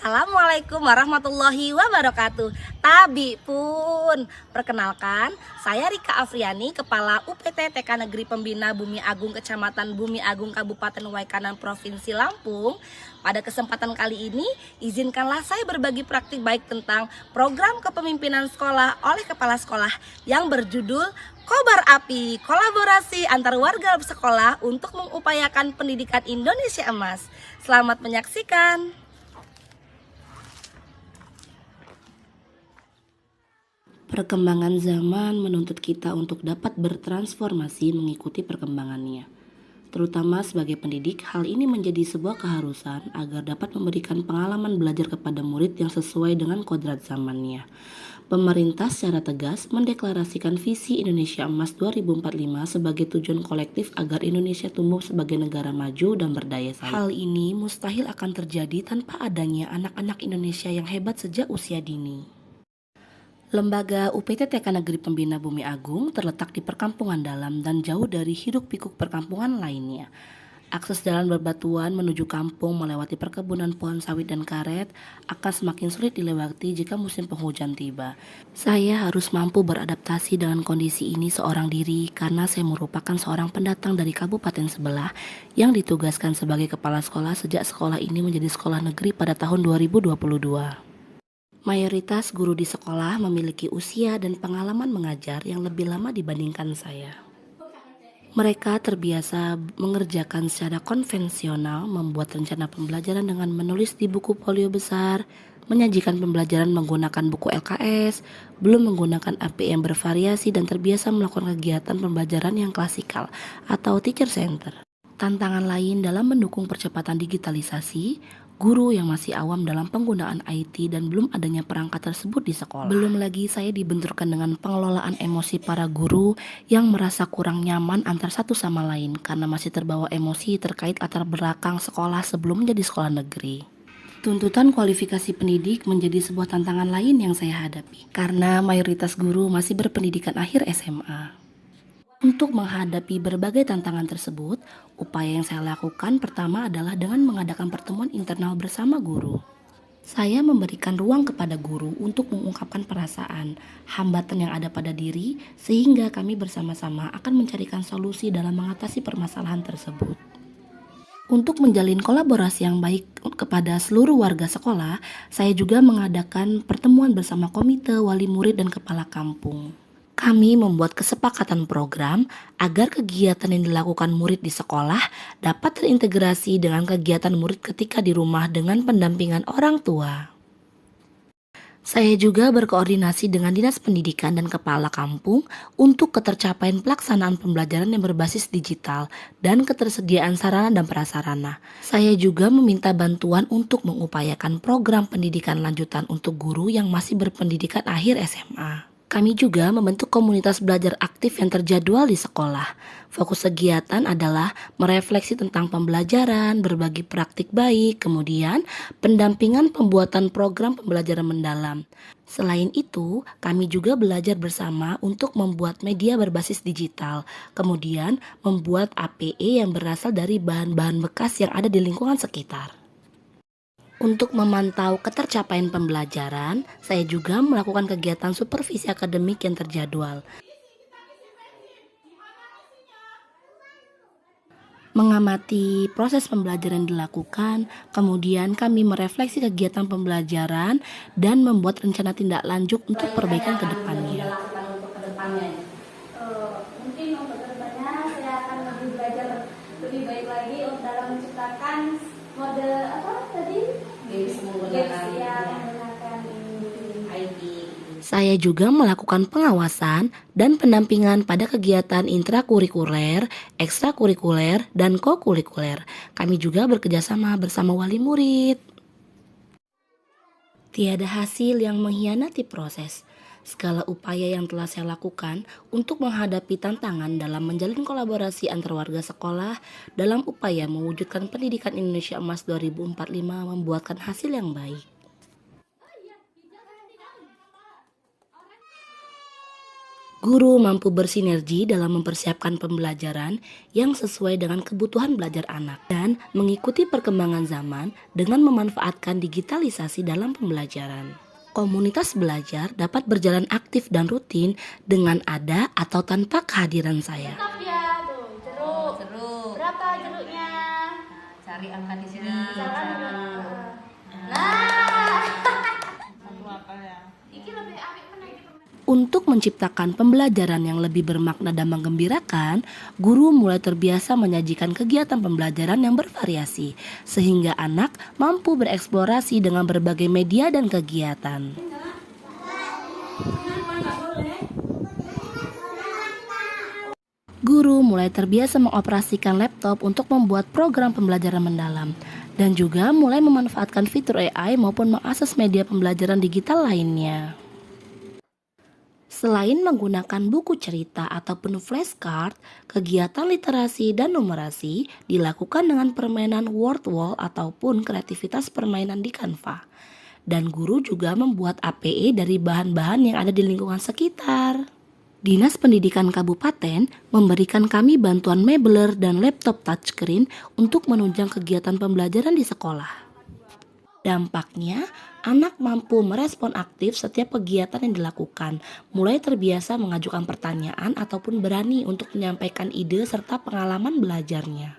Assalamualaikum warahmatullahi wabarakatuh. Tabi pun, perkenalkan, saya Rika Afriani, Kepala UPT TK Negeri Pembina Bumi Agung Kecamatan Bumi Agung Kabupaten Waikanan Provinsi Lampung. Pada kesempatan kali ini, izinkanlah saya berbagi praktik baik tentang program kepemimpinan sekolah oleh kepala sekolah yang berjudul Kobar Api, kolaborasi antar warga sekolah untuk mengupayakan pendidikan Indonesia Emas. Selamat menyaksikan. Perkembangan zaman menuntut kita untuk dapat bertransformasi mengikuti perkembangannya. Terutama sebagai pendidik, hal ini menjadi sebuah keharusan agar dapat memberikan pengalaman belajar kepada murid yang sesuai dengan kodrat zamannya. Pemerintah secara tegas mendeklarasikan visi Indonesia Emas 2045 sebagai tujuan kolektif agar Indonesia tumbuh sebagai negara maju dan berdaya saing. Hal ini mustahil akan terjadi tanpa adanya anak-anak Indonesia yang hebat sejak usia dini. Lembaga UPT TK Negeri Pembina Bumi Agung terletak di perkampungan dalam dan jauh dari hiruk-pikuk perkampungan lainnya. Akses jalan berbatuan menuju kampung melewati perkebunan pohon sawit dan karet akan semakin sulit dilewati jika musim penghujan tiba. Saya harus mampu beradaptasi dengan kondisi ini seorang diri karena saya merupakan seorang pendatang dari kabupaten sebelah yang ditugaskan sebagai kepala sekolah sejak sekolah ini menjadi sekolah negeri pada tahun 2022. Mayoritas guru di sekolah memiliki usia dan pengalaman mengajar yang lebih lama dibandingkan saya. Mereka terbiasa mengerjakan secara konvensional, membuat rencana pembelajaran dengan menulis di buku folio besar, menyajikan pembelajaran menggunakan buku LKS, belum menggunakan APM bervariasi dan terbiasa melakukan kegiatan pembelajaran yang klasikal atau teacher center. Tantangan lain dalam mendukung percepatan digitalisasi, guru yang masih awam dalam penggunaan IT dan belum adanya perangkat tersebut di sekolah. Belum lagi saya dibenturkan dengan pengelolaan emosi para guru yang merasa kurang nyaman antar satu sama lain karena masih terbawa emosi terkait latar belakang sekolah sebelum menjadi sekolah negeri. Tuntutan kualifikasi pendidik menjadi sebuah tantangan lain yang saya hadapi karena mayoritas guru masih berpendidikan akhir SMA. Untuk menghadapi berbagai tantangan tersebut, upaya yang saya lakukan pertama adalah dengan mengadakan pertemuan internal bersama guru. Saya memberikan ruang kepada guru untuk mengungkapkan perasaan, hambatan yang ada pada diri, sehingga kami bersama-sama akan mencarikan solusi dalam mengatasi permasalahan tersebut. Untuk menjalin kolaborasi yang baik kepada seluruh warga sekolah, saya juga mengadakan pertemuan bersama komite, wali murid, dan kepala kampung. Kami membuat kesepakatan program agar kegiatan yang dilakukan murid di sekolah dapat terintegrasi dengan kegiatan murid ketika di rumah dengan pendampingan orang tua. Saya juga berkoordinasi dengan Dinas Pendidikan dan Kepala Kampung untuk ketercapaian pelaksanaan pembelajaran yang berbasis digital dan ketersediaan sarana dan prasarana. Saya juga meminta bantuan untuk mengupayakan program pendidikan lanjutan untuk guru yang masih berpendidikan akhir SMA. Kami juga membentuk komunitas belajar aktif yang terjadwal di sekolah. Fokus kegiatan adalah merefleksi tentang pembelajaran, berbagi praktik baik, kemudian pendampingan pembuatan program pembelajaran mendalam. Selain itu, kami juga belajar bersama untuk membuat media berbasis digital, kemudian membuat APE yang berasal dari bahan-bahan bekas yang ada di lingkungan sekitar. Untuk memantau ketercapaian pembelajaran, saya juga melakukan kegiatan supervisi akademik yang terjadwal. Mengamati proses pembelajaran yang dilakukan, kemudian kami merefleksi kegiatan pembelajaran dan membuat rencana tindak lanjut untuk perbaikan ke depannya. Mungkin untuk kedepannya saya akan lebih belajar lebih baik lagi dalam menciptakan mode apa tadi? Games yang menggunakan IT. Saya juga melakukan pengawasan dan pendampingan pada kegiatan intrakurikuler, ekstrakurikuler, dan kokurikuler. Kami juga bekerjasama bersama wali murid. Tiada hasil yang mengkhianati proses. Segala upaya yang telah saya lakukan untuk menghadapi tantangan dalam menjalin kolaborasi antar warga sekolah dalam upaya mewujudkan pendidikan Indonesia Emas 2045 membuahkan hasil yang baik. Guru mampu bersinergi dalam mempersiapkan pembelajaran yang sesuai dengan kebutuhan belajar anak dan mengikuti perkembangan zaman dengan memanfaatkan digitalisasi dalam pembelajaran. Komunitas belajar dapat berjalan aktif dan rutin dengan ada atau tanpa kehadiran saya. Stop ya, tuh jeruk. Jeruk. Berapa jeruknya? Cari angka di sini. Nah, Satu apel ya. iki lebih apik meneh iki. Untuk menciptakan pembelajaran yang lebih bermakna dan menggembirakan, guru mulai terbiasa menyajikan kegiatan pembelajaran yang bervariasi, sehingga anak mampu bereksplorasi dengan berbagai media dan kegiatan. Guru mulai terbiasa mengoperasikan laptop untuk membuat program pembelajaran mendalam, dan juga mulai memanfaatkan fitur AI maupun mengakses media pembelajaran digital lainnya. Selain menggunakan buku cerita ataupun flashcard, kegiatan literasi dan numerasi dilakukan dengan permainan word wall ataupun kreativitas permainan di Canva. Dan guru juga membuat APE dari bahan-bahan yang ada di lingkungan sekitar. Dinas Pendidikan Kabupaten memberikan kami bantuan mebler dan laptop touchscreen untuk menunjang kegiatan pembelajaran di sekolah. Dampaknya, anak mampu merespon aktif setiap kegiatan yang dilakukan, mulai terbiasa mengajukan pertanyaan ataupun berani untuk menyampaikan ide serta pengalaman belajarnya.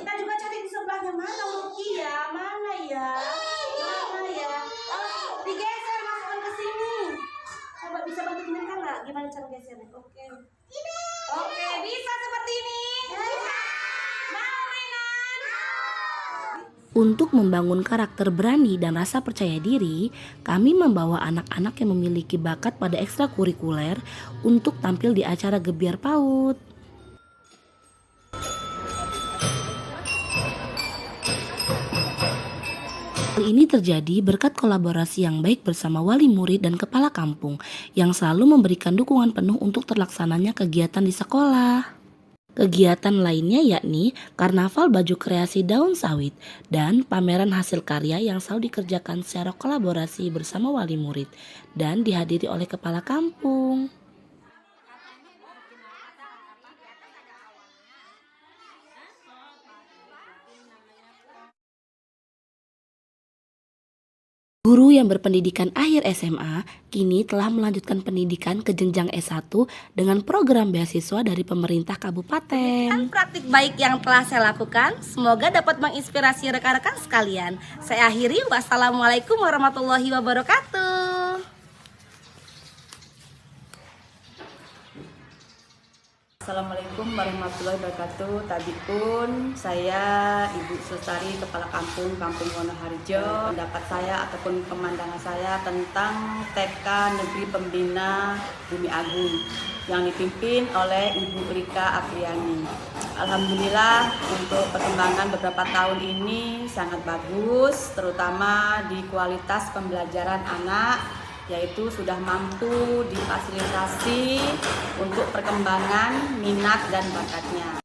Kita juga cari di sebelahnya mana Rukia? Mana ya? Mana ya? Oh, digeser masukkan ke sini. Coba bisa bantu kan nggak? Gimana cara gesernya? Oke. Oke, bisa seperti ini. Mau Renan? Untuk membangun karakter berani dan rasa percaya diri, kami membawa anak-anak yang memiliki bakat pada ekstrakurikuler untuk tampil di acara Gebiar PAUD. Hal ini terjadi berkat kolaborasi yang baik bersama wali murid dan kepala kampung yang selalu memberikan dukungan penuh untuk terlaksananya kegiatan di sekolah. Kegiatan lainnya yakni karnaval baju kreasi daun sawit dan pameran hasil karya yang selalu dikerjakan secara kolaborasi bersama wali murid dan dihadiri oleh kepala kampung. Guru yang berpendidikan akhir SMA kini telah melanjutkan pendidikan ke jenjang S1 dengan program beasiswa dari pemerintah kabupaten. Praktik baik yang telah saya lakukan, semoga dapat menginspirasi rekan-rekan sekalian. Saya akhiri, wassalamualaikum warahmatullahi wabarakatuh. Assalamualaikum warahmatullahi wabarakatuh. Tadi pun saya Ibu Sustari Kepala Kampung Wonoharjo. Pendapat saya ataupun pemandangan saya tentang TK Negeri Pembina Bumi Agung yang dipimpin oleh Ibu Rika Afriani. Alhamdulillah untuk perkembangan beberapa tahun ini sangat bagus, terutama di kualitas pembelajaran anak, yaitu sudah mampu difasilitasi untuk perkembangan minat dan bakatnya.